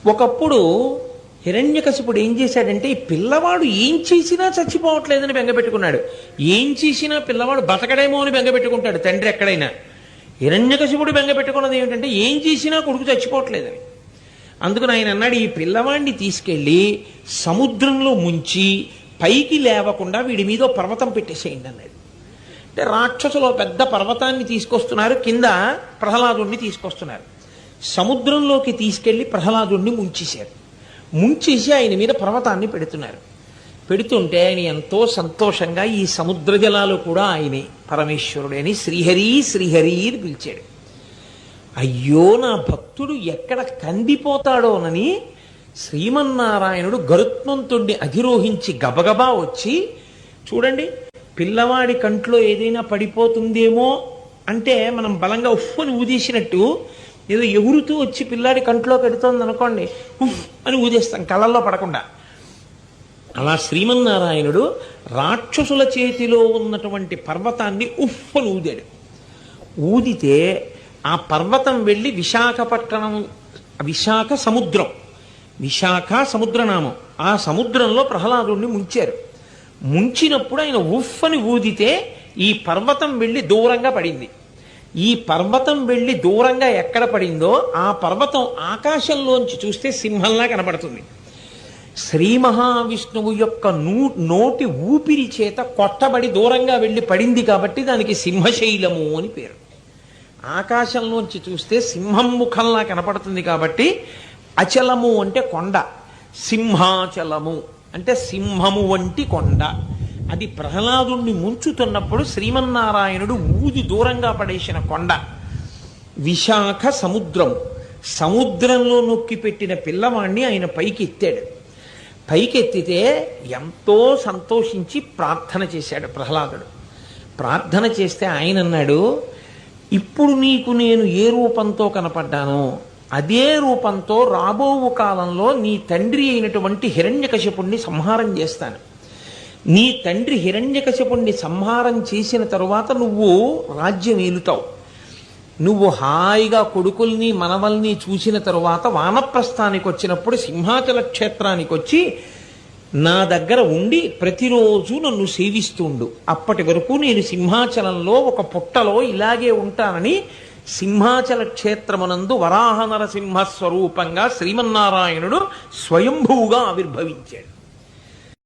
ఒకప్పుడు హిరణ్యకశిపుడు ఏం చేశాడంటే ఈ పిల్లవాడు ఏం చేసినా చచ్చిపోవట్లేదని బెంగపెట్టుకున్నాడు. ఏం చేసినా పిల్లవాడు బతకడేమో అని బెంగపెట్టుకుంటాడు తండ్రి ఎక్కడైనా. హిరణ్యకశిపుడు బెంగపెట్టుకున్నది ఏమిటంటే ఏం చేసినా కొడుకు చచ్చిపోవట్లేదని. అందుకని ఆయన అన్నాడు, ఈ పిల్లవాడిని తీసుకెళ్ళి సముద్రంలో ముంచి పైకి లేవకుండా వీడి మీద పర్వతం పెట్టేసేయండి అన్నాడు. అంటే రాక్షసులు పెద్ద పర్వతాన్ని తీసుకొస్తున్నారు, కింద ప్రహ్లాదుణ్ణి తీసుకొస్తున్నారు. సముద్రంలోకి తీసుకెళ్లి ప్రహ్లాదుణ్ణి ముంచేశారు. ముంచేసి ఆయన మీద పర్వతాన్ని పెడుతున్నారు. పెడుతుంటే ఆయన ఎంతో సంతోషంగా ఈ సముద్ర జలాలు కూడా ఆయనే పరమేశ్వరుడు అని శ్రీహరి శ్రీహరి అని పిలిచాడు. అయ్యో నా భక్తుడు ఎక్కడ కందిపోతాడోనని శ్రీమన్నారాయణుడు గరుత్మంతుణ్ణి అధిరోహించి గబగబా వచ్చి, చూడండి పిల్లవాడి కంట్లో ఏదైనా పడిపోతుందేమో అంటే మనం బలంగా ఉఫ్ఫని ఊదేసినట్టు ఏదో ఎగురుతూ వచ్చి పిల్లాడి కంట్లో పెడుతోంది అనుకోండి, ఉఫ్ అని ఊదేస్తాం కళ్ళల్లో పడకుండా. అలా శ్రీమన్నారాయణుడు రాక్షసుల చేతిలో ఉన్నటువంటి పర్వతాన్ని ఉఫ్ అని ఊదాడు. ఊదితే ఆ పర్వతం వెళ్ళి విశాఖపట్నం, విశాఖ సముద్రం, విశాఖ సముద్రనామం, ఆ సముద్రంలో ప్రహ్లాదుణ్ణి ముంచారు. ముంచినప్పుడు ఆయన ఉఫ్ అని ఊదితే ఈ పర్వతం వెళ్ళి దూరంగా పడింది. ఈ పర్వతం వెళ్ళి దూరంగా ఎక్కడ పడిందో ఆ పర్వతం ఆకాశంలోంచి చూస్తే సింహంలా కనపడుతుంది. శ్రీ మహావిష్ణువు యొక్క నోటి ఊపిరి చేత కొట్టబడి దూరంగా వెళ్ళి పడింది కాబట్టి దానికి సింహశైలము అని పేరు. ఆకాశంలోంచి చూస్తే సింహం ముఖంలా కనపడుతుంది కాబట్టి అచలము అంటే కొండ, సింహాచలము అంటే సింహము వంటి కొండ. అది ప్రహ్లాదుణ్ణి ముంచుతున్నప్పుడు శ్రీమన్నారాయణుడు ఊది దూరంగా పడేసిన కొండ. విశాఖ సముద్రం, సముద్రంలో నొక్కి పెట్టిన పిల్లవాణ్ణి ఆయన పైకి ఎత్తాడు. పైకెత్తితే ఎంతో సంతోషించి ప్రార్థన చేశాడు ప్రహ్లాదుడు. ప్రార్థన చేస్తే ఆయన అన్నాడు, ఇప్పుడు నీకు నేను ఏ రూపంతో కనపడ్డానో అదే రూపంతో రాబో కాలంలో నీ తండ్రి అయినటువంటి హిరణ్యకశిపుణ్ణి సంహారం చేస్తాను. నీ తండ్రి హిరణ్యకశిపుణ్ణి సంహారం చేసిన తరువాత నువ్వు రాజ్యం ఏలుతావు. నువ్వు హాయిగా కొడుకుల్ని మనవల్ని చూసిన తరువాత వానప్రస్థానికి వచ్చినప్పుడు సింహాచల క్షేత్రానికి వచ్చి నా దగ్గర ఉండి ప్రతిరోజు నన్ను సేవిస్తుండు. అప్పటి వరకు నేను సింహాచలంలో ఒక పుట్టలో ఇలాగే ఉంటానని సింహాచల క్షేత్రమునందు వరాహ నరసింహ స్వరూపంగా శ్రీమన్నారాయణుడు స్వయంభూగా ఆవిర్భవించాడు.